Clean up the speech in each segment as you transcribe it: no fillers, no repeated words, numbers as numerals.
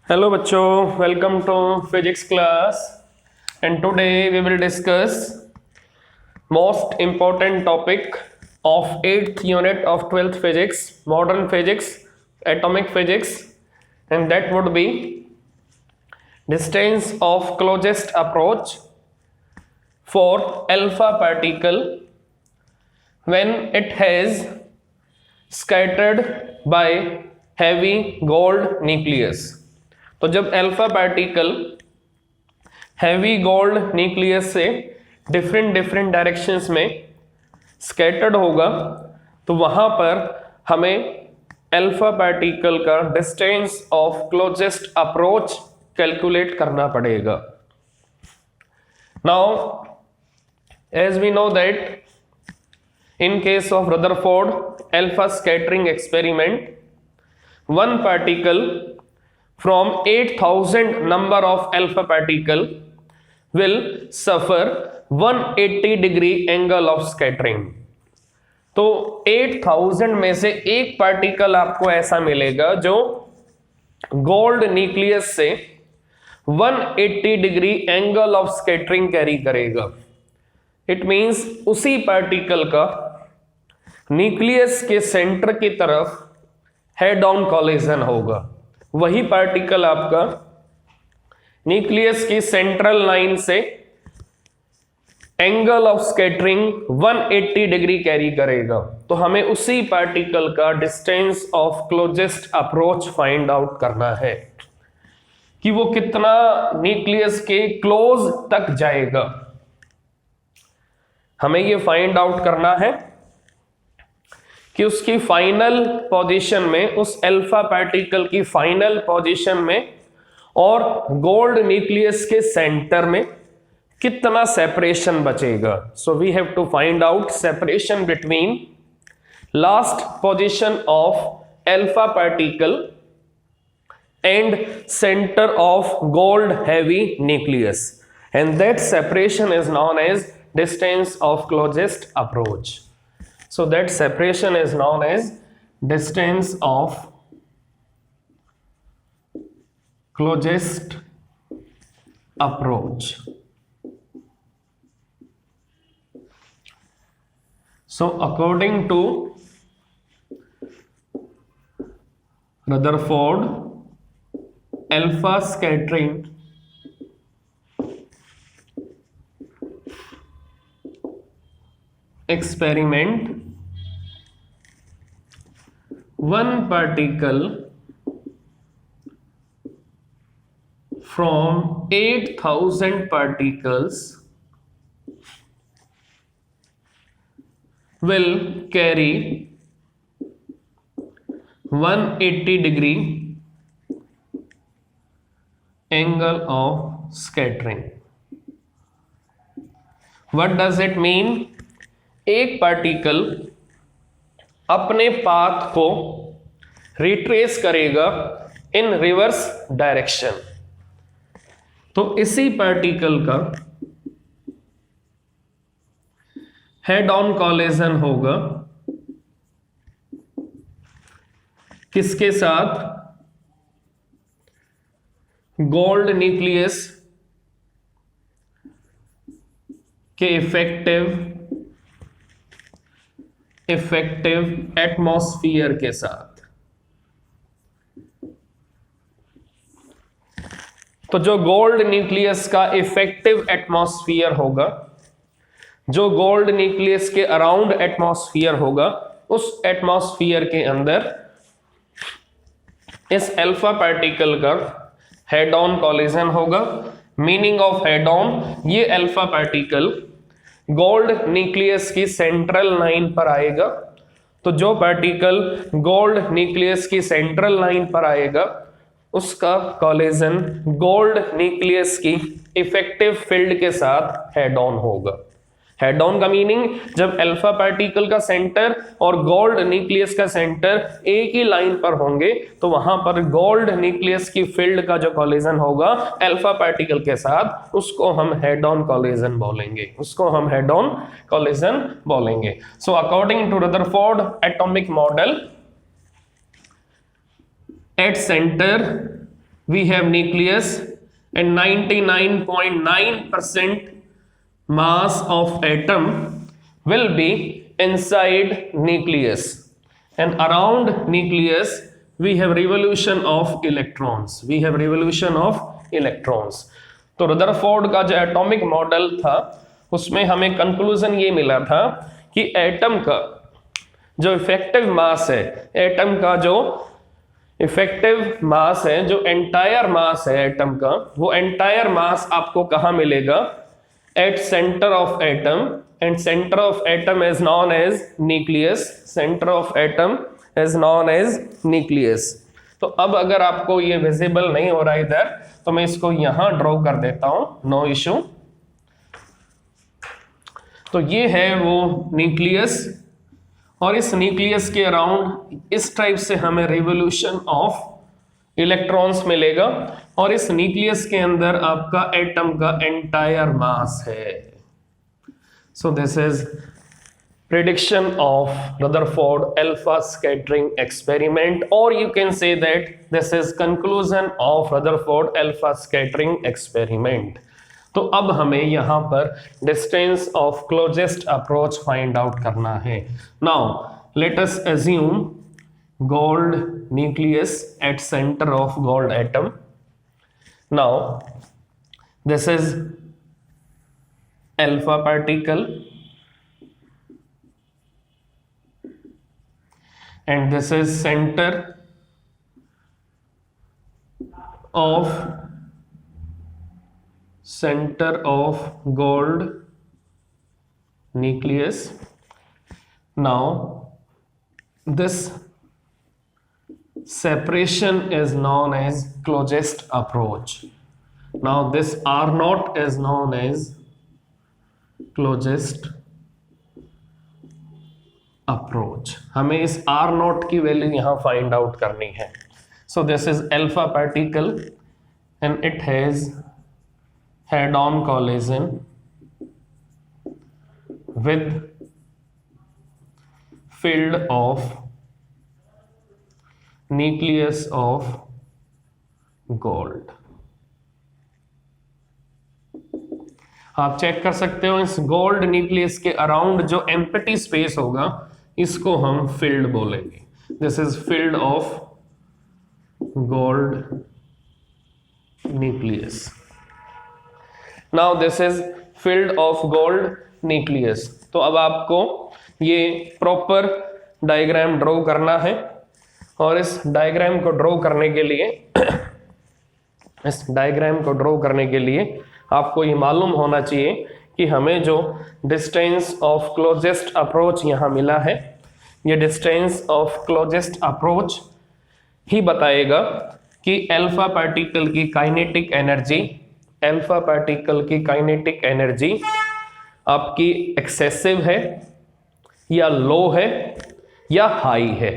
Hello बच्चों, welcome to physics class and today we will discuss most important topic of 8th unit of 12th physics, modern physics, atomic physics, and that would be distance of closest approach for alpha particle when it has scattered by heavy gold nucleus। तो जब alpha particle heavy gold nucleus से different directions में scattered होगा तो वहां पर हमें alpha particle का distance of closest approach calculate करना पड़ेगा। Now as we know that in case of Rutherford alpha scattering experiment, one particle from 8,000 number of alpha particle will suffer 180 degree angle of scattering। तो 8,000 में से एक particle आपको ऐसा मिलेगा जो गोल्ड न्यूक्लियस से 180 degree angle of scattering carry करेगा। इट मींस उसी पार्टिकल का न्यूक्लियस के सेंटर की तरफ हेड ऑन कॉलिजन होगा। वही पार्टिकल आपका न्यूक्लियस की सेंट्रल लाइन से angle of scattering 180 degree carry करेगा। तो हमें उसी पार्टिकल का distance of closest approach find out करना है कि वो कितना न्यूक्लियस के क्लोज तक जाएगा। हमें ये फाइंड आउट करना है कि उसकी फाइनल पोजीशन में, उस अल्फा पार्टिकल की फाइनल पोजीशन में और गोल्ड न्यूक्लियस के सेंटर में कितना सेपरेशन बचेगा। So we have to find out separation between last position of alpha particle and centre of gold heavy nucleus, and that separation is known as distance of closest approach। So that separation is known as distance of closest approach। So according to Rutherford alpha scattering experiment, one particle from 8,000 particles will carry 180 degree angle of scattering। What does it mean? एक particle अपने path को retrace करेगा इन reverse direction. तो इसी particle का head on collision होगा किसके साथ? गोल्ड न्यूक्लियस के इफेक्टिव एटमॉस्फेयर के साथ। तो जो गोल्ड न्यूक्लियस का इफेक्टिव एटमॉस्फेयर होगा, जो गोल्ड न्यूक्लियस के अराउंड एटमॉस्फेयर होगा, उस एटमॉस्फेयर के अंदर इस अल्फा पार्टिकल का हेड ऑन कॉलिजन होगा। मीनिंग ऑफ हेड ऑन, ये अल्फा पार्टिकल गोल्ड न्यूक्लियस की सेंट्रल लाइन पर आएगा। तो जो पार्टिकल गोल्ड न्यूक्लियस की सेंट्रल लाइन पर आएगा उसका कॉलिजन गोल्ड न्यूक्लियस की इफेक्टिव फील्ड के साथ हेड ऑन होगा। हेड ऑन का मीनिंग, जब अल्फा पार्टिकल का सेंटर और गोल्ड न्यूक्लियस का सेंटर एक ही लाइन पर होंगे तो वहां पर गोल्ड न्यूक्लियस की फील्ड का जो कॉलिजन होगा अल्फा पार्टिकल के साथ, उसको हम हेड ऑन कॉलिजन बोलेंगे। So according to Rutherford atomic model, at centre we have nucleus and 99.9% mass of atom will be inside nucleus, and around nucleus we have revolution of electrons, तो Rutherford का जो atomic model था उसमें हमें conclusion ये मिला था कि एटम का जो इफेक्टिव मास है, एटम का जो इफेक्टिव मास है, जो एंटायर मास है एटम का, वो एंटायर मास आपको कहाँ मिलेगा? At centre of atom, and centre of atom is known as nucleus, centre of atom is known as nucleus. तो अब अगर आपको ये विजिबल नहीं हो रहा इधर तो मैं इसको यहां ड्रॉ कर देता हूं, नो इशू। तो ये है वो न्यूक्लियस, और इस न्यूक्लियस के अराउंड इस टाइप से हमें रिवोल्यूशन ऑफ इलेक्ट्रॉन्स मिलेगा, और इस न्यूक्लियस के अंदर आपका एटम का एंटायर मास है। सो this is prediction of Rutherford alpha scattering experiment, or you can say that this is conclusion of Rutherford alpha scattering experiment। तो अब हमें यहाँ पर distance of closest approach find out करना है। Now let us assume gold nucleus at center of gold atom। Now this is alpha particle and this is center of gold nucleus। Now this separation is known as closest approach। Now this R naught is known as closest approach. हमें इस R not की value यहां find out करनी है। सो this is alpha particle and it has head on collision with field of nucleus of gold. आप check कर सकते हो इस गोल्ड न्यूक्लियस के अराउंड जो एम्प्टी स्पेस होगा इसको हम फील्ड बोलेंगे। This is field of gold nucleus. Now this is field of gold nucleus. तो अब आपको ये प्रॉपर डायग्राम ड्रॉ करना है, और इस डायग्राम को ड्रॉ करने के लिए आपको ये मालूम होना चाहिए कि हमें जो डिस्टेंस ऑफ क्लोजेस्ट अप्रोच यहाँ मिला है, ये डिस्टेंस ऑफ क्लोजेस्ट अप्रोच ही बताएगा कि अल्फा पार्टिकल की काइनेटिक एनर्जी आपकी एक्सेसिव है या लो है या हाई है।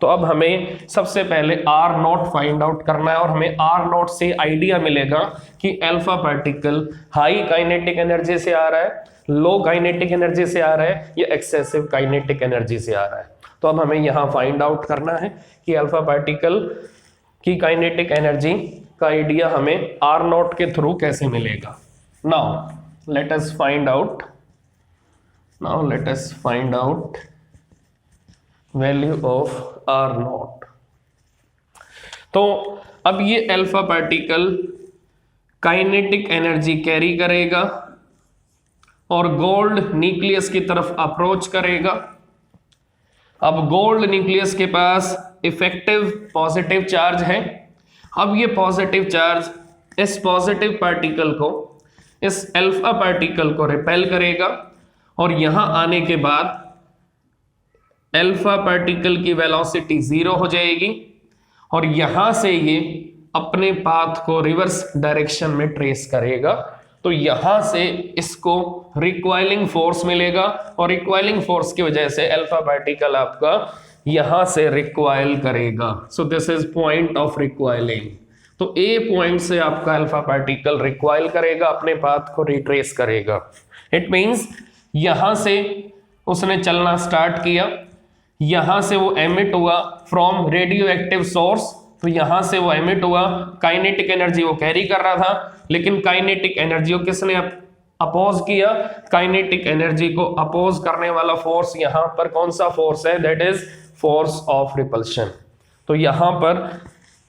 तो अब हमें सबसे पहले R नॉट फाइंड आउट करना है, और हमें R नॉट से आइडिया मिलेगा कि alpha particle high kinetic energy से आ रहा है, लो काइनेटिक एनर्जी से आ रहा है, या एक्सेसिव काइनेटिक एनर्जी से आ रहा है। तो अब हमें यहाँ फाइंड आउट करना है कि अल्फा पार्टिकल की काइनेटिक एनर्जी का आइडिया हमें R नॉट के थ्रू कैसे मिलेगा। Now let us find out value of R not. तो अब ये alpha particle kinetic energy carry करेगा और गोल्ड न्यूक्लियस की तरफ अप्रोच करेगा। अब गोल्ड न्यूक्लियस के पास इफेक्टिव पॉजिटिव चार्ज है। अब ये पॉजिटिव चार्ज इस पॉजिटिव पार्टिकल को, इस अल्फा पार्टिकल को रिपेल करेगा, और यहां आने के बाद अल्फा पार्टिकल की वेलोसिटी 0 हो जाएगी, और यहां से ये अपने पाथ को रिवर्स डायरेक्शन में ट्रेस करेगा। तो यहां से इसको रिक्वाइलिंग फोर्स मिलेगा, और रिक्वाइलिंग फोर्स की वजह से अल्फा पार्टिकल आपका यहां से रिक्वाइल करेगा। So this is point of recoiling. तो ए पॉइंट से आपका अल्फा पार्टिकल रिक्वाइल करेगा, अपने पाथ को रिट्रेस करेगा। इट मींस यहां से उसने चलना स्टार्ट किया, यहां से वो एमिट हुआ फ्रॉम रेडियो एक्टिव सोर्स, तो यहां से वो एमिट हुआ, काइनेटिक एनर्जी वो कैरी कर रहा था, लेकिन काइनेटिक एनर्जी को किसने अपोज किया? काइनेटिक एनर्जी को अपोज करने वाला फोर्स यहां पर कौन सा फोर्स है? That is force of repulsion. तो यहां पर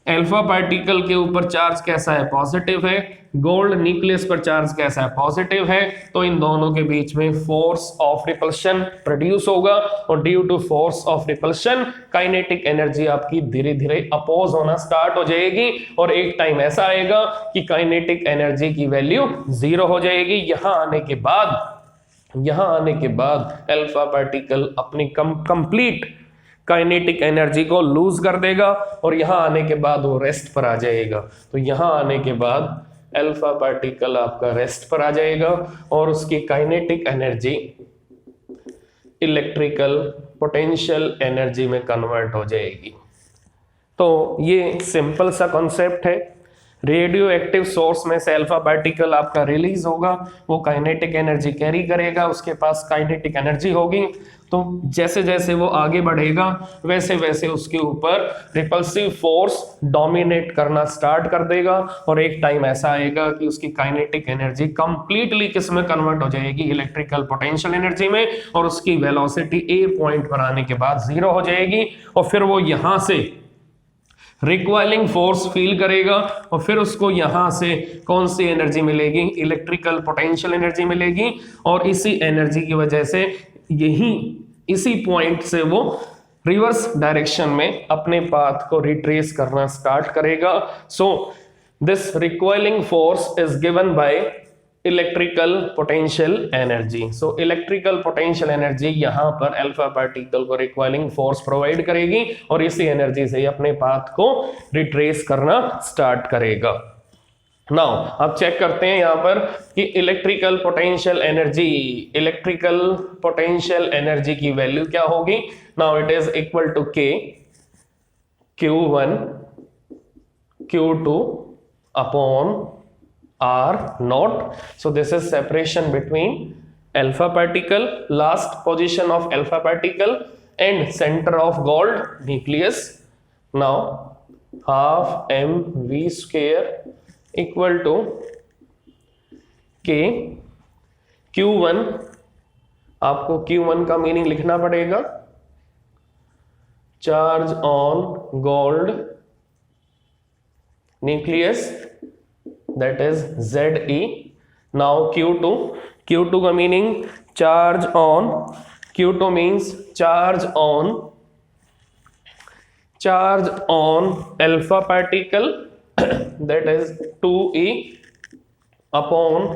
अल्फा पार्टिकल के ऊपर चार्ज कैसा है? पॉजिटिव है। गोल्ड न्यूक्लियस पर चार्ज कैसा है? पॉजिटिव है। तो इन दोनों के बीच में फोर्स ऑफ रिपल्शन प्रोड्यूस होगा और due to force of repulsion kinetic energy आपकी धीरे धीरे अपोज होना स्टार्ट हो जाएगी और एक टाइम ऐसा आएगा कि काइनेटिक एनर्जी की वैल्यू 0 हो जाएगी। यहां आने के बाद अल्फा पार्टिकल अपनी कंप्लीट काइनेटिक एनर्जी को लूज कर देगा और यहां आने के बाद वो रेस्ट पर आ जाएगा। तो यहां आने के बाद अल्फा पार्टिकल आपका रेस्ट पर आ जाएगा और उसकी kinetic energy electrical potential energy में कन्वर्ट हो जाएगी। तो ये सिंपल सा कॉन्सेप्ट है। रेडियो एक्टिव सोर्स में से अल्फा पार्टिकल आपका रिलीज होगा, वो काइनेटिक एनर्जी कैरी करेगा, उसके पास काइनेटिक एनर्जी होगी। तो जैसे जैसे वो आगे बढ़ेगा वैसे वैसे उसके ऊपर रिपल्सिव फोर्स डोमिनेट करना स्टार्ट कर देगा और एक टाइम ऐसा आएगा कि उसकी काइनेटिक एनर्जी कंप्लीटली किस में कन्वर्ट हो जाएगी? इलेक्ट्रिकल पोटेंशियल एनर्जी में, और उसकी वेलोसिटी ए पॉइंट पर आने के बाद 0 हो जाएगी और फिर वो यहां से रिक्वायलिंग फोर्स फील करेगा और फिर उसको यहां से कौन सी एनर्जी मिलेगी? इलेक्ट्रिकल पोटेंशियल एनर्जी मिलेगी और इसी एनर्जी की वजह से इसी पॉइंट से वो रिवर्स डायरेक्शन में अपने पाथ को रिट्रेस करना स्टार्ट करेगा। So this recoiling force is given by electrical potential energy. So electrical potential energy यहां पर अल्फा पार्टिकल को रिक्वायलिंग फोर्स प्रोवाइड करेगी और इसी एनर्जी से अपने पाथ को रिट्रेस करना स्टार्ट करेगा। नाउ अब चेक करते हैं यहां पर कि इलेक्ट्रिकल पोटेंशियल एनर्जी की वैल्यू क्या होगी। Now it is equal to K Q1 Q2 upon R naught. So this is separation between alpha particle, last position of alpha particle and center of gold nucleus. Now half mv square equal to K Q1, आपको Q1 का meaning लिखना पड़ेगा, charge on gold nucleus, that is Ze. Now Q2 का meaning charge on, Q2 means charge on alpha particle that is 2e upon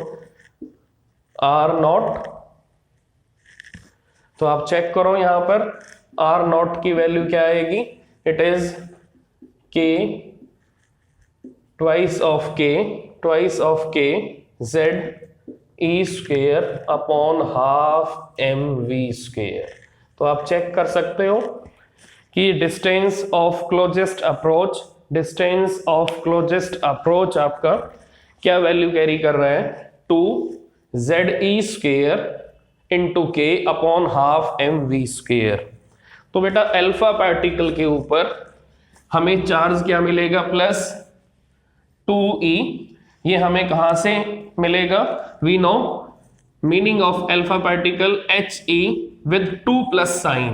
R naught। तो आप check करो यहां पर R naught की वैल्यू क्या आएगी? It is K twice of K Z E square upon half mv square। तो आप चेक कर सकते हो कि डिस्टेंस ऑफ क्लोजेस्ट अप्रोच आपका क्या वैल्यू कैरी कर रहा है? 2ZE square into K upon half mv square। तो बेटा अल्फा पार्टिकल के ऊपर हमें चार्ज क्या मिलेगा? Plus 2e। ये हमें कहां से मिलेगा? We know meaning of alpha particle He with 2 plus sign.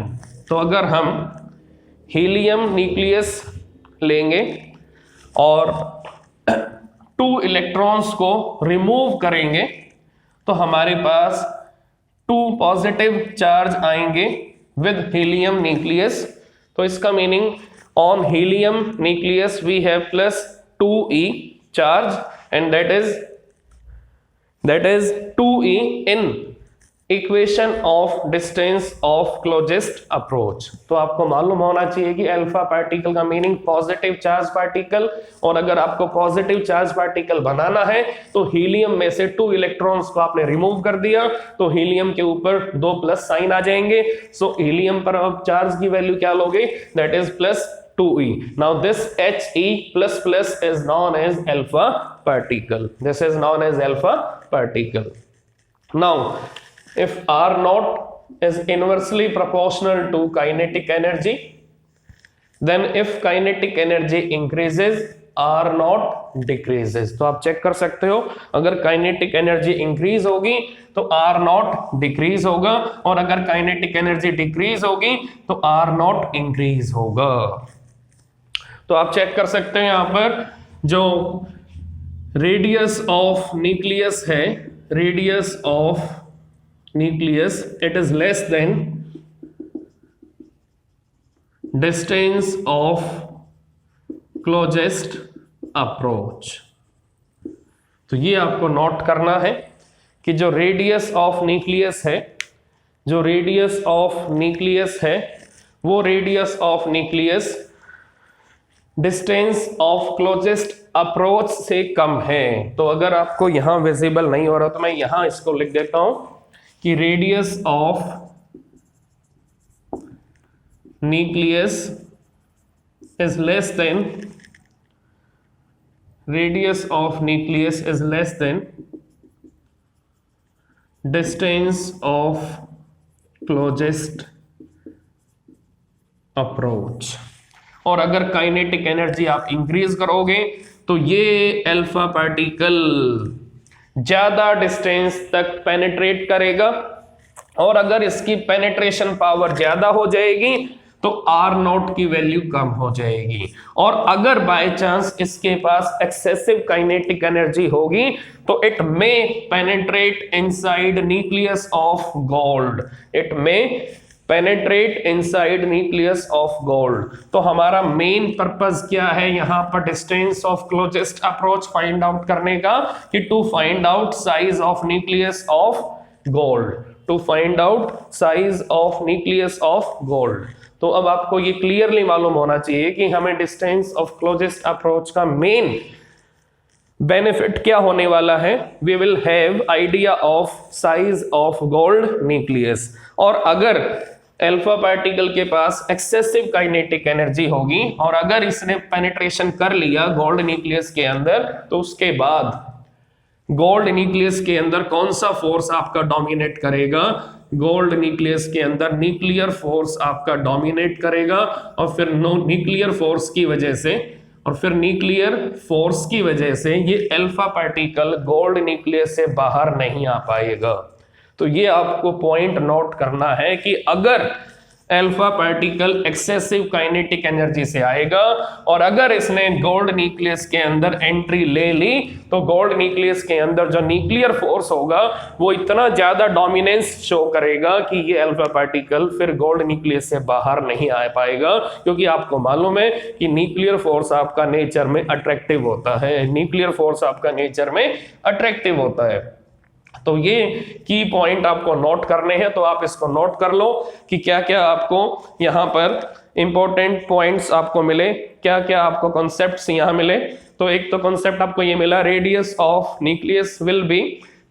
तो अगर हम हीलियम न्यूक्लियस लेंगे और 2 इलेक्ट्रॉन्स को रिमूव करेंगे तो हमारे पास 2 पॉजिटिव चार्ज आएंगे विद हीलियम न्यूक्लियस। तो इसका meaning on helium nucleus we have plus 2e charge and that is 2e in equation of distance of closest approach। तो आपको मालूम होना चाहिए कि अल्फा पार्टिकल का मीनिंग पॉजिटिव चार्ज पार्टिकल, और अगर आपको पॉजिटिव चार्ज पार्टिकल बनाना है तो हीलियम में से 2 इलेक्ट्रॉन्स को आपने रिमूव कर दिया तो हीलियम के ऊपर 2 प्लस साइन आ जाएंगे। सो हीलियम पर आप चार्ज की वैल्यू क्या लोगे? That is plus 2e। Now this He plus plus is known as alpha particle. This is known as alpha particle. Now if R naught is inversely proportional to kinetic energy, then if kinetic energy increases or not decreases. तो आप check कर सकते हो, अगर kinetic energy increase होगी तो are not decrease होगा, और अगर काइनेटिक एनर्जी डिक्रीज होगी तो आर नॉट इंक्रीज होगा। तो आप चेक कर सकते हैं यहां पर जो रेडियस ऑफ न्यूक्लियस है, radius of nucleus it is less than distance of closest approach. तो ये आपको नोट करना है कि जो रेडियस ऑफ न्यूक्लियस है, जो रेडियस ऑफ न्यूक्लियस है, वो radius of nucleus distance of closest approach से कम है। तो अगर आपको यहां विजिबल नहीं हो रहा तो मैं यहां इसको लिख देता हूं कि radius of nucleus is less than radius of nucleus is less than distance of closest approach। और अगर काइनेटिक एनर्जी आप इंक्रीज करोगे तो ये अल्फा पार्टिकल ज्यादा डिस्टेंस तक पेनिट्रेट करेगा, और अगर इसकी पेनिट्रेशन पावर ज्यादा हो जाएगी तो आर नॉट की वैल्यू कम हो जाएगी। और अगर बाय चांस इसके पास एक्सेसिव काइनेटिक एनर्जी होगी तो it may penetrate inside nucleus of gold, it may penetrate inside nucleus of gold. तो हमारा मेन पर्पस क्या है यहां पर distance of closest approach find out करने का, कि to find out size of nucleus of gold, to find out size of nucleus of gold. तो अब आपको ये क्लियरली मालूम होना चाहिए कि हमें डिस्टेंस ऑफ क्लोजेस्ट अप्रोच का मेन बेनिफिट क्या होने वाला है। We will have idea of size of gold nucleus, और अगर अल्फा पार्टिकल के पास एक्सेसिव काइनेटिक एनर्जी होगी और अगर इसने पेनिट्रेशन कर लिया गोल्ड न्यूक्लियस के अंदर, तो उसके बाद गोल्ड न्यूक्लियस के अंदर कौन सा फोर्स आपका डोमिनेट करेगा, गोल्ड न्यूक्लियस के अंदर न्यूक्लियर फोर्स आपका डोमिनेट करेगा, और फिर न्यूक्लियर फोर्स की वजह से, और फिर न्यूक्लियर फोर्स की वजह से ये अल्फा पार्टिकल गोल्ड न्यूक्लियस से बाहर नहीं आ पाएगा। तो ये आपको पॉइंट नोट करना है कि अगर alpha particle excessive kinetic energy से आएगा और अगर इसने गोल्ड न्यूक्लियस के अंदर एंट्री ले ली तो गोल्ड न्यूक्लियस के अंदर जो न्यूक्लियर फोर्स होगा वो इतना ज्यादा डोमिनेंस शो करेगा कि ये अल्फा पार्टिकल फिर गोल्ड न्यूक्लियस से बाहर नहीं आ पाएगा, क्योंकि आपको मालूम है कि न्यूक्लियर फोर्स आपका नेचर में अट्रैक्टिव होता है, न्यूक्लियर फोर्स आपका नेचर में अट्रैक्टिव होता है। तो ये की पॉइंट आपको नोट करने हैं, तो आप इसको नोट कर लो कि क्या क्या आपको यहाँ पर इंपॉर्टेंट पॉइंट्स आपको मिले, क्या क्या आपको कॉन्सेप्ट्स यहाँ मिले। तो एक तो कॉन्सेप्ट आपको ये मिला, radius of nucleus will be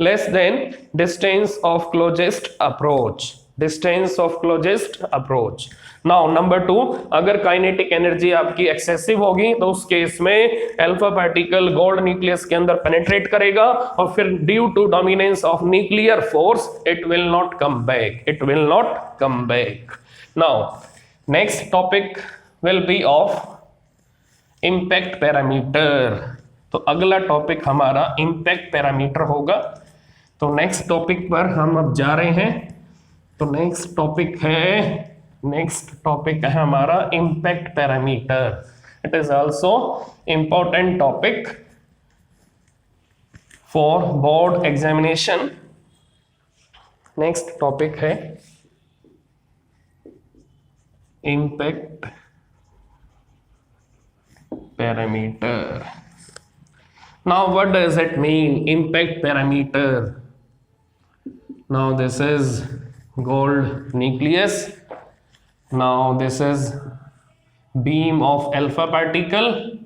less than distance of closest approach, distance of closest approach. Now number 2, अगर काइनेटिक एनर्जी आपकी एक्सेसिव होगी तो उस केस में अल्फा पार्टिकल गोल्ड न्यूक्लियस के अंदर पेनिट्रेट करेगा और फिर due to dominance of nuclear force it will not come back, it will not come back. Now next topic will be of impact parameter. तो अगला टॉपिक हमारा impact parameter होगा। तो नेक्स्ट टॉपिक पर हम अब जा रहे हैं। तो नेक्स्ट टॉपिक है हमारा impact parameter. It is also important topic for board examination. Next topic है impact parameter. Now what does it mean, impact parameter? Now this is gold nucleus. Now this is beam of alpha particle.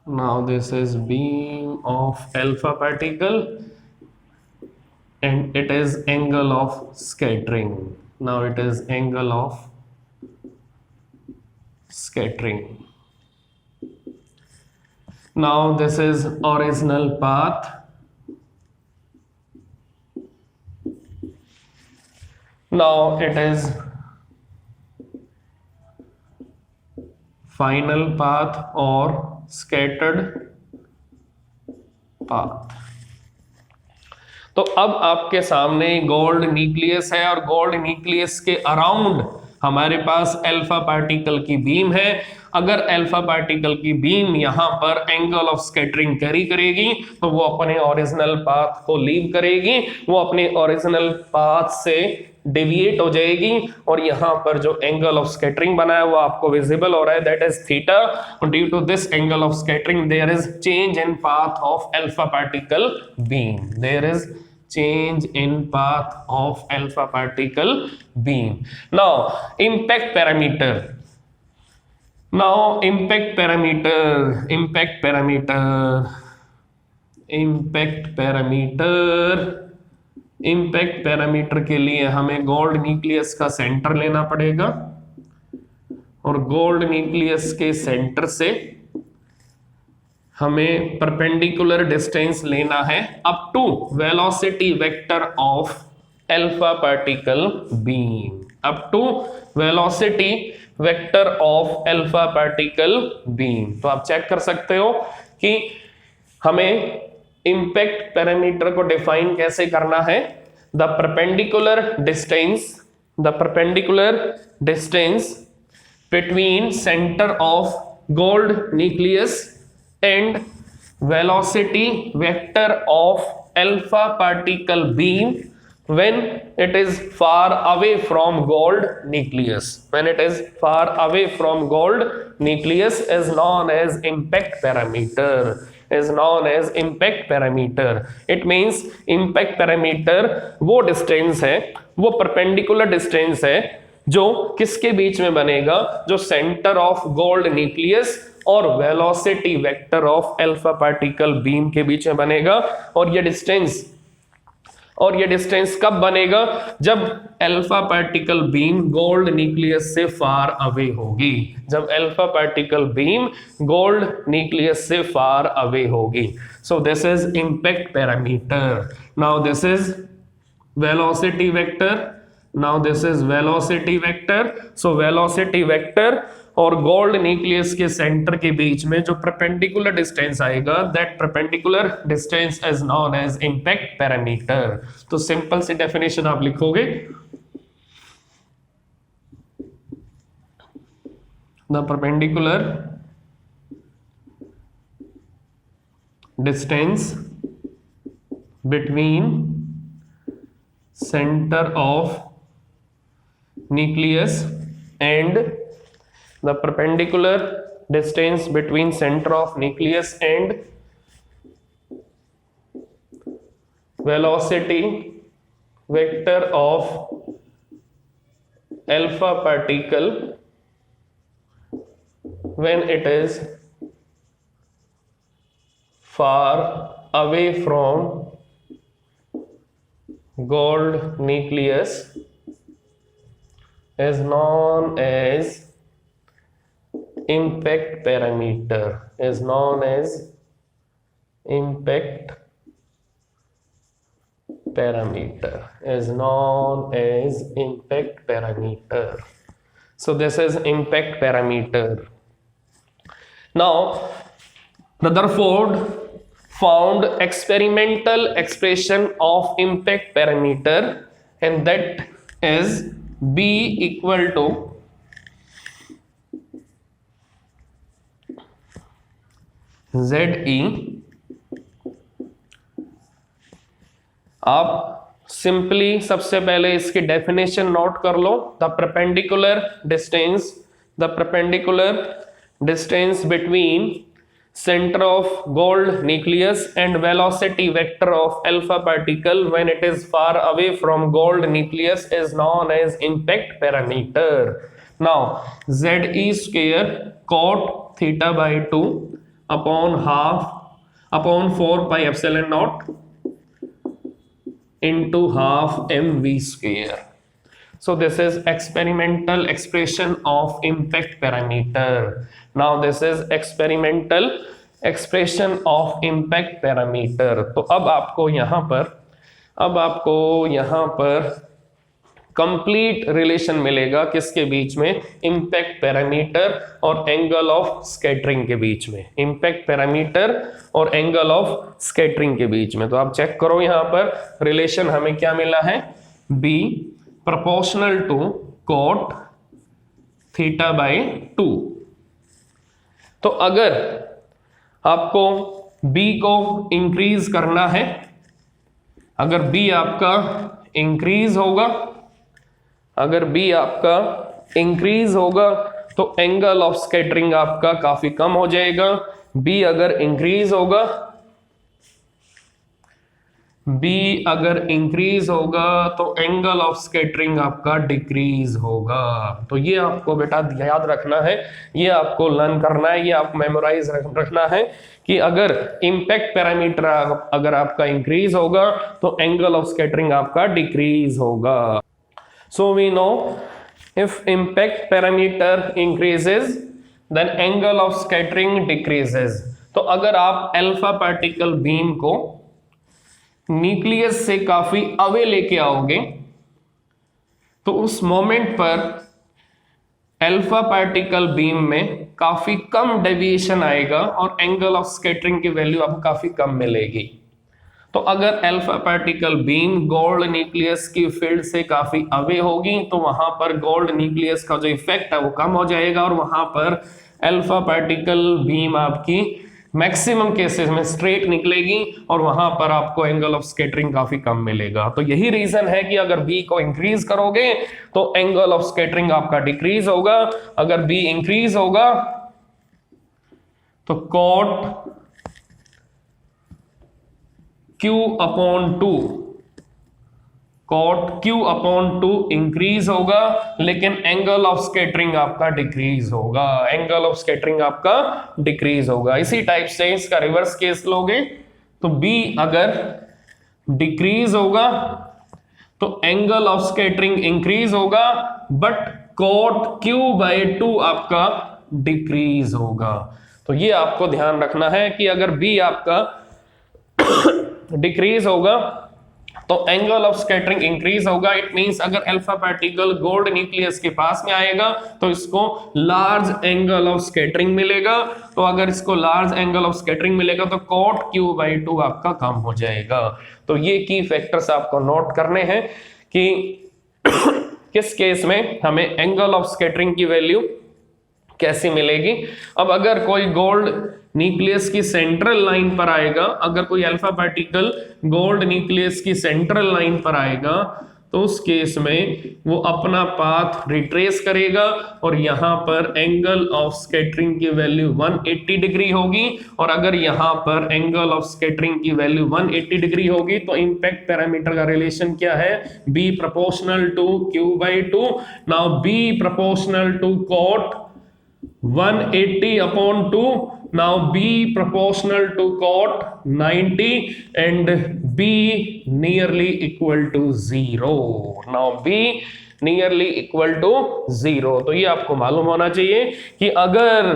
Now this is beam of alpha particle and it is angle of scattering. Now it is angle of scattering. Now this is original path. Now it is final path और scattered path. तो अब आपके सामने gold nucleus है और gold nucleus के around हमारे पास alpha particle की बीम है। अगर अल्फा पार्टिकल की बीम यहां पर एंगल ऑफ स्कैटरिंग कैरी करेगी तो वो अपने ओरिजिनल पाथ को लीव करेगी, वो अपने ओरिजिनल पाथ से डेविएट हो जाएगी और यहां पर जो एंगल ऑफ स्कैटरिंग बना है वो आपको विजिबल हो रहा है, that is theta. Due to this angle of scattering there is change in path of alpha particle beam, there is change in path of alpha particle beam. Now impact parameter, impact parameter के लिए हमें gold nucleus का centre लेना पड़ेगा और gold nucleus के centre से हमें परपेंडिकुलर डिस्टेंस लेना है up to velocity vector of alpha particle beam, up to velocity vector of alpha particle beam. तो आप चेक कर सकते हो कि हमें इंपैक्ट पैरामीटर को डिफाइन कैसे करना है। The perpendicular distance between centre of gold nucleus and velocity vector of alpha particle beam when it is far away from gold nucleus. When it is far away from gold nucleus is known as impact parameter, is known as impact parameter. It means impact parameter वो distance है, वो perpendicular distance है जो किसके बीच में बनेगा, जो centre of gold nucleus और velocity vector of alpha particle beam के बीच में बनेगा। और ये डिस्टेंस कब बनेगा, जब alpha particle beam gold nucleus से फार अवे होगी, जब alpha particle beam gold nucleus से फार अवे होगी। So this is impact parameter. Now this is velocity vector, now this is velocity vector. so velocity vector और gold nucleus के centre के बीच में जो परपेंडिकुलर डिस्टेंस आएगा, that perpendicular distance is known as impact parameter. तो simple सी definition आप लिखोगे, the perpendicular distance between center of nucleus and the perpendicular distance between center of nucleus and velocity vector of alpha particle when it is far away from gold nucleus is known as impact parameter, is known as impact parameter, is known as impact parameter. So this is impact parameter. Now Rutherford found experimental expression of impact parameter, and that is B equal to ZE। आप simply सबसे पहले इसकी definition note कर लो। The perpendicular distance between center of gold nucleus and velocity vector of alpha particle when it is far away from gold nucleus is known as impact parameter. Now ZE square cot theta by 2 upon 4 pi epsilon naught into half mv square. So this is experimental expression of impact parameter. Now this is experimental expression of impact parameter. तो अब आपको यहाँ पर complete relation मिलेगा किसके बीच में, impact parameter और angle of scattering के बीच में, इम्पैक्ट पैरामीटर और एंगल ऑफ स्कैटरिंग के बीच में। तो आप चेक करो यहां पर रिलेशन हमें क्या मिला है, b प्रोपोर्शनल टू cot θ/2। तो अगर आपको b को इंक्रीज करना है, अगर b आपका इंक्रीज होगा, अगर b आपका इंक्रीज होगा तो एंगल ऑफ स्कैटरिंग आपका काफी कम हो जाएगा। b अगर इंक्रीज होगा, b अगर इंक्रीज होगा तो एंगल ऑफ स्कैटरिंग आपका डिक्रीज होगा। तो ये आपको बेटा याद रखना है, ये आपको लर्न करना है, ये आपको मेमोराइज रखना है कि अगर इम्पैक्ट पैरामीटर अगर आपका इंक्रीज होगा तो एंगल ऑफ स्कैटरिंग आपका डिक्रीज होगा। So we know if impact parameter increases then angle of scattering decreases. तो अगर आप अल्फा पार्टिकल बीम को न्यूक्लियस से काफी अवे लेके आओगे तो उस मोमेंट पर अल्फा पार्टिकल बीम में काफी कम डेविएशन आएगा और एंगल ऑफ स्कैटरिंग की वैल्यू आपको काफी कम मिलेगी। तो अगर alpha particle beam gold nucleus की फील्ड से काफी अवे होगी तो वहां पर गोल्ड न्यूक्लियस का जो इफेक्ट है वो कम हो जाएगा और वहां पर अल्फा पार्टिकल बीम आपकी मैक्सिमम केसेस में स्ट्रेट निकलेगी और वहां पर आपको एंगल ऑफ स्कैटरिंग काफी कम मिलेगा। तो यही रीजन है कि अगर b को इंक्रीज करोगे तो एंगल ऑफ स्कैटरिंग आपका डिक्रीज होगा, अगर b इंक्रीज होगा तो cot q/2 cot q/2 increase होगा लेकिन एंगल ऑफ स्कैटरिंग आपका डिक्रीज होगा, एंगल ऑफ स्कैटरिंग आपका डिक्रीज होगा। इसी टाइप से इसका रिवर्स केस लोगे तो b अगर डिक्रीज होगा तो एंगल ऑफ स्कैटरिंग इंक्रीज होगा बट cot q/2 आपका डिक्रीज होगा। तो ये आपको ध्यान रखना है कि अगर b आपका डिक्रीज होगा तो एंगल ऑफ स्कैटरिंग इंक्रीज होगा। इट मींस अगर अल्फा पार्टिकल गोल्ड न्यूक्लियस के पास में आएगा तो इसको लार्ज एंगल ऑफ स्कैटरिंग मिलेगा। तो अगर इसको लार्ज एंगल ऑफ स्कैटरिंग मिलेगा तो cot q/2 आपका कम हो जाएगा। तो ये की फैक्टर्स आपको नोट करने हैं कि किस केस में हमें एंगल ऑफ स्कैटरिंग की वैल्यू कैसी मिलेगी। अब अगर कोई गोल्ड न्यूक्लियस की सेंट्रल लाइन पर आएगा, अगर कोई अल्फा पार्टिकल गोल्ड न्यूक्लियस की सेंट्रल लाइन पर आएगा तो उस केस में वो अपना पाथ रिट्रेस करेगा और यहां पर एंगल ऑफ स्कैटरिंग की वैल्यू 180 डिग्री होगी और अगर यहां पर एंगल ऑफ स्कैटरिंग की वैल्यू 180 डिग्री होगी तो इंपैक्ट पैरामीटर का रिलेशन क्या है, b proportional to q/2। Now b proportional to cot 180/2, now b proportional to cot 90 and b nearly equal to 0। now b nearly equal to 0। तो ये आपको मालूम होना चाहिए कि अगर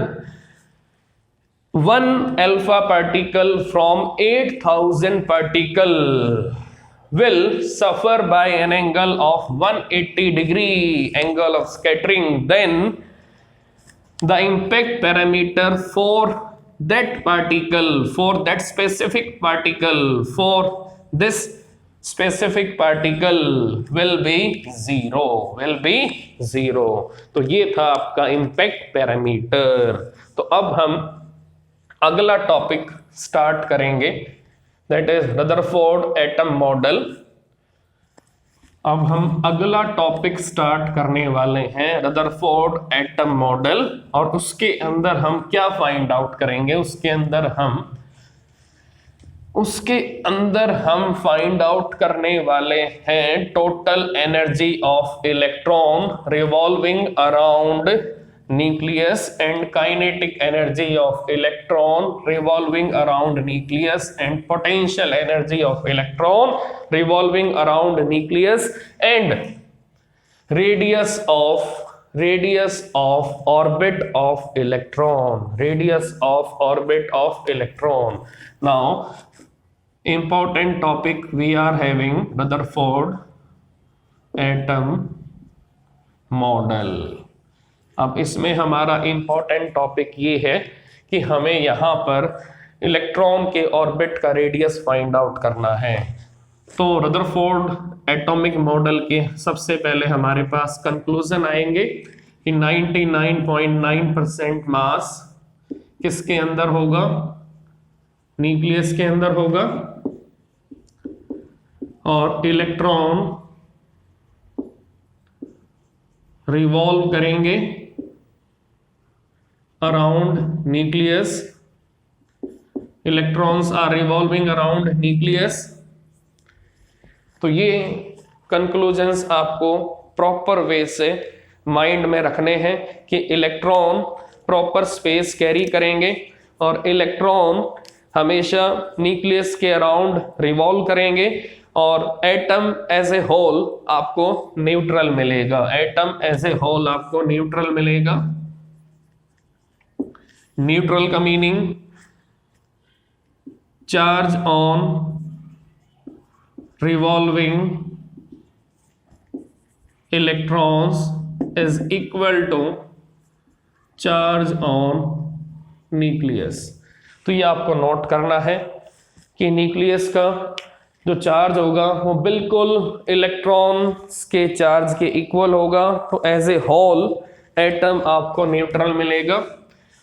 one alpha particle from 8000 particle will suffer by an angle of 180 degree angle of scattering, then the impact parameter for that particle, for that specific particle, for this specific particle will be 0, will be 0। तो ये था आपका impact parameter। तो अब हम अगला topic start करेंगे, that is Rutherford atom model। अब हम अगला टॉपिक स्टार्ट करने वाले हैं रदरफोर्ड एटम मॉडल और उसके अंदर हम क्या फाइंड आउट करेंगे, उसके अंदर हम फाइंड आउट करने वाले हैं total energy of electron revolving around nucleus and kinetic energy of electron revolving around nucleus and potential energy of electron revolving around nucleus and radius of orbit of electron। Now important topic we are having Rutherford atom model. अब इसमें हमारा important topic ये है कि हमें यहाँ पर electron के ऑर्बिट का रेडियस फाइंड आउट करना है। तो रदरफोर्ड एटॉमिक मॉडल के सबसे पहले हमारे पास कंक्लूजन आएंगे कि 99.9% मास किसके अंदर होगा, न्यूक्लियस के अंदर होगा, और इलेक्ट्रॉन रिवॉल्व करेंगे around nucleus, electrons are revolving around nucleus. तो ये कंक्लूजन्स आपको प्रॉपर वे से माइंड में रखने हैं कि इलेक्ट्रॉन प्रॉपर स्पेस कैरी करेंगे और इलेक्ट्रॉन हमेशा न्यूक्लियस के अराउंड रिवॉल्व करेंगे और एटम एज ए होल आपको न्यूट्रल मिलेगा, एटम एज ए होल आपको न्यूट्रल मिलेगा। न्यूट्रल का meaning charge on revolving electrons is equal to charge on nucleus। तो ये आपको नोट करना है कि न्यूक्लियस का जो चार्ज होगा वो बिल्कुल इलेक्ट्रॉन्स के चार्ज के इक्वल होगा। तो एज ए होल एटम आपको न्यूट्रल मिलेगा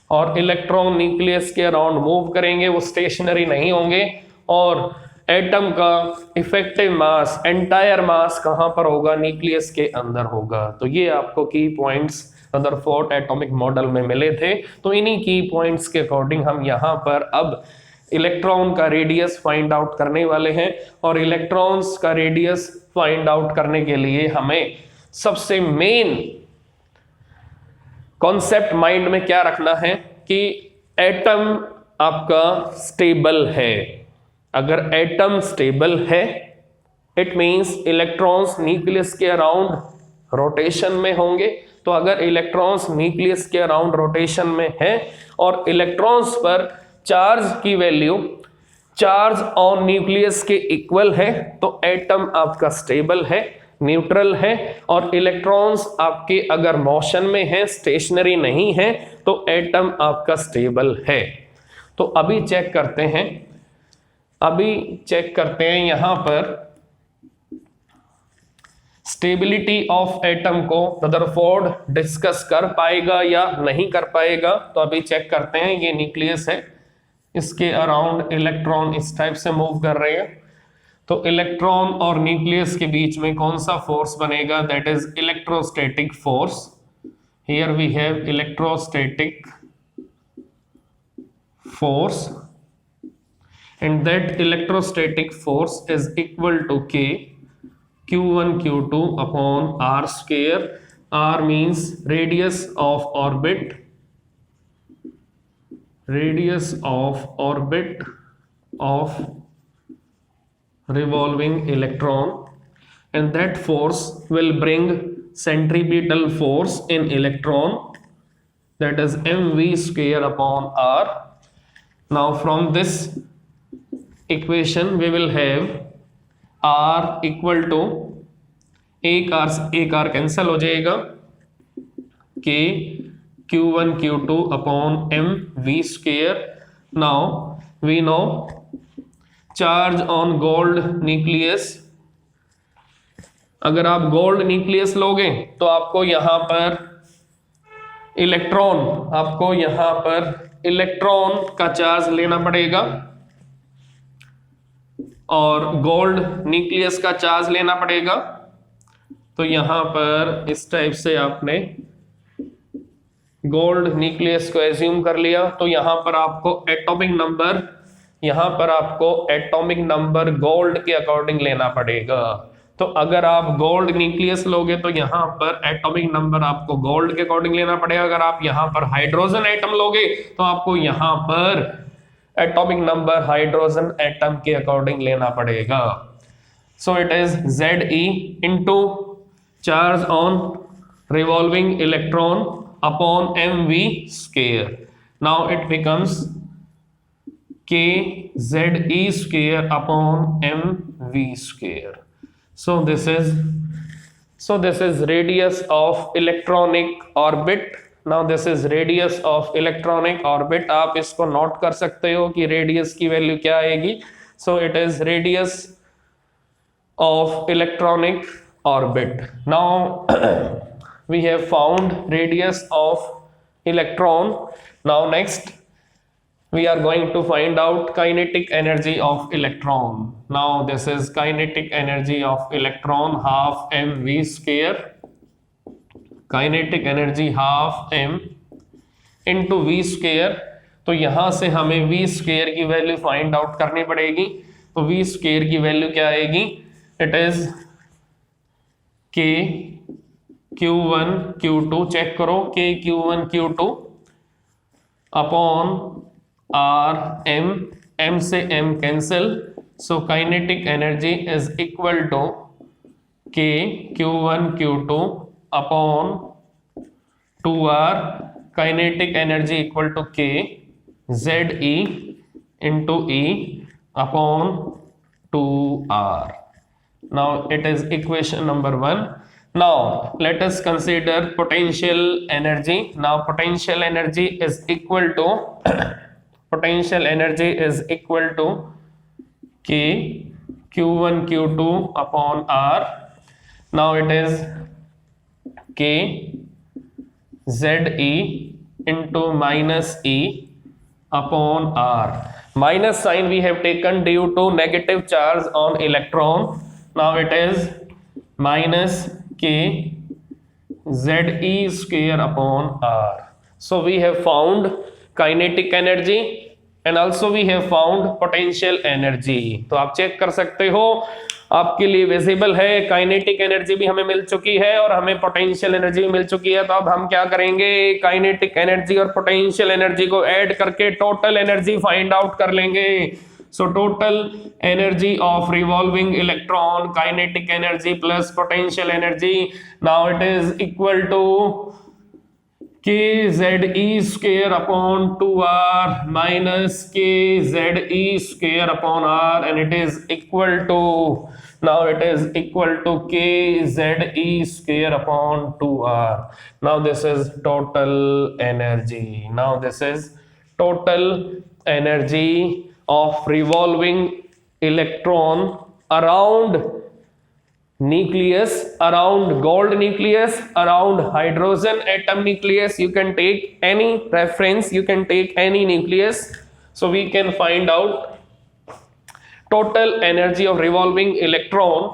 और इलेक्ट्रॉन न्यूक्लियस के अराउंड मूव करेंगे, वो स्टेशनरी नहीं होंगे। और एटम का इफेक्टिव मास, एंटायर मास कहां पर होगा, न्यूक्लियस के अंदर होगा। तो ये आपको की पॉइंट्स रदरफोर्ड एटॉमिक मॉडल में मिले थे। तो इन्हीं की पॉइंट्स के अकॉर्डिंग हम यहाँ पर अब इलेक्ट्रॉन का रेडियस फाइंड आउट करने वाले हैं। और इलेक्ट्रॉन्स का रेडियस फाइंड आउट करने के लिए हमें सबसे मेन कॉन्सेप्ट माइंड में क्या रखना है कि एटम आपका स्टेबल है। अगर एटम स्टेबल है इट मींस इलेक्ट्रॉन्स न्यूक्लियस के अराउंड रोटेशन में होंगे। तो अगर इलेक्ट्रॉन्स न्यूक्लियस के अराउंड रोटेशन में है और इलेक्ट्रॉन्स पर चार्ज की वैल्यू चार्ज ऑन न्यूक्लियस के इक्वल है तो एटम आपका स्टेबल है, न्यूट्रल है। और इलेक्ट्रॉन्स आपके अगर मोशन में है, स्टेशनरी नहीं है, तो एटम आपका स्टेबल है। तो अभी चेक करते हैं यहां पर स्टेबिलिटी ऑफ एटम को रदरफोर्ड डिस्कस कर पाएगा या नहीं कर पाएगा। तो अभी चेक करते हैं। ये न्यूक्लियस है, इसके अराउंड इलेक्ट्रॉन इस टाइप से मूव कर रहे हैं। तो इलेक्ट्रॉन और न्यूक्लियस के बीच में कौन सा फोर्स बनेगा, that is electrostatic force. Here we have electrostatic force and that electrostatic force is equal to K Q1 Q2 upon R square. R means radius of orbit of revolving electron, and that force will bring centripetal force in electron, that is mv square upon R. Now from this equation we will have R equal to एक R cancel हो जाएगा, K Q1 Q2 upon mv square. Now we know charge on gold nucleus. अगर आप gold nucleus लोगे तो आपको यहां पर इलेक्ट्रॉन का चार्ज लेना पड़ेगा और गोल्ड न्यूक्लियस का चार्ज लेना पड़ेगा। तो यहां पर इस टाइप से आपने गोल्ड न्यूक्लियस को एज्यूम कर लिया। तो यहां पर आपको एटॉमिक नंबर गोल्ड के अकॉर्डिंग लेना पड़ेगा। तो अगर आप गोल्ड न्यूक्लियस लोगे तो यहां पर एटॉमिक नंबर आपको गोल्ड के अकॉर्डिंग लेना पड़ेगा। अगर आप यहां पर हाइड्रोजन एटम लोगे तो आपको यहां पर एटॉमिक नंबर हाइड्रोजन एटम के अकॉर्डिंग लेना पड़ेगा। So it is Ze into charge on revolving electron upon mv square. Now it becomes kZe square upon mv square. So this is So this is radius of electronic orbit. Now this is radius of electronic orbit. आप इसको note कर सकते हो कि radius की value क्या आएगी. So it is radius of electronic orbit. Now we have found radius of electron. Now next we are going to find out kinetic energy of electron. Now this is kinetic energy of electron, half mv square. Kinetic energy half m into v square. तो यहां से हमें v square की वैल्यू find out करनी पड़ेगी. तो v square की वैल्यू क्या आएगी? It is k q1 q2. Check करो, k q1 q2 upon r m. m से m cancel. So kinetic energy is equal to k q1 q2 upon 2r. Kinetic energy equal to k ze into e upon 2r. Now it is equation number 1. Now let us consider potential energy. Now potential energy is equal to potential energy is equal to k q1 q2 upon r. Now it is k ze into minus e upon r. Minus sign we have taken due to negative charge on electron. Now it is minus k ze square upon r. So we have found kinetic energy and also we have found potential energy. तो आप check कर सकते हो, आपके लिए visible है. Kinetic energy भी हमें मिल चुकी है और हमें पोटेंशियल एनर्जी भी मिल चुकी है. तो अब हम क्या करेंगे, काइनेटिक एनर्जी और पोटेंशियल एनर्जी को ऐड करके टोटल एनर्जी फाइंड आउट कर लेंगे. So total energy of revolving electron, kinetic energy plus potential energy. Now it is equal to kze square upon 2r minus kze square upon r, and it is equal to, now it is equal to kze square upon 2r. Now this is total energy. Now this is total energy of revolving electron around nucleus, around gold nucleus, around hydrogen atom nucleus. You can take any reference, you can take any nucleus. So we can find out total energy of revolving electron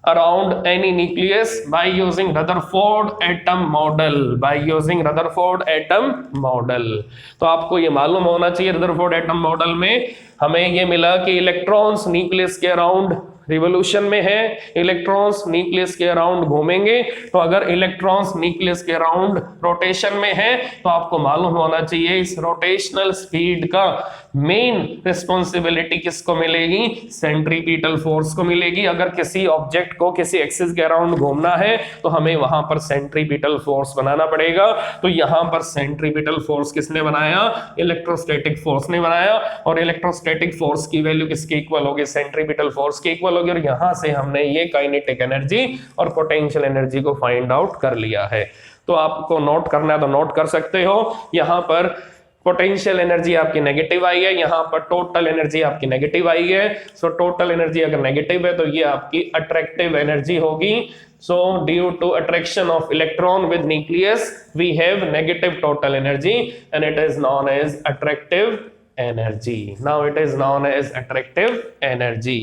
around any nucleus by using Rutherford atom model. By using Rutherford atom model. तो आपको ये मालूम होना चाहिए, Rutherford atom model में हमें ये मिला कि इलेक्ट्रॉन्स न्यूक्लियस के अराउंड रिवोल्यूशन में है, इलेक्ट्रॉन्स न्यूक्लियस के अराउंड घूमेंगे. तो अगर इलेक्ट्रॉन्स न्यूक्लियस के अराउंड रोटेशन में है तो आपको मालूम होना चाहिए इस रोटेशनल स्पीड का मेन रिस्पॉन्सिबिलिटी किसको मिलेगी, सेंट्रीपिटल फोर्स को मिलेगी. अगर किसी ऑब्जेक्ट को किसी एक्सिस के अराउंड घूमना है तो हमें वहां पर सेंट्रीपिटल फोर्स बनाना पड़ेगा. तो यहां पर सेंट्रीपिटल फोर्स किसने बनाया, इलेक्ट्रोस्टैटिक फोर्स ने बनाया. और इलेक्ट्रोस्टैटिक फोर्स की वैल्यू किसके इक्वल होगी, सेंट्रीपिटल फोर्स के इक्वल होगी. और यहां से हमने ये काइनेटिक एनर्जी और पोटेंशियल एनर्जी को फाइंड आउट कर लिया है. तो आपको नोट करना है तो नोट कर सकते हो. यहां पर पोटेंशियल एनर्जी आपकी नेगेटिव आई है, यहां पर टोटल एनर्जी आपकी नेगेटिव आई है. सो टोटल एनर्जी अगर नेगेटिव है तो ये आपकी अट्रैक्टिव एनर्जी होगी. So due to attraction of electron with nucleus we have negative total energy and it is known as attractive energy. Now it is known as attractive energy.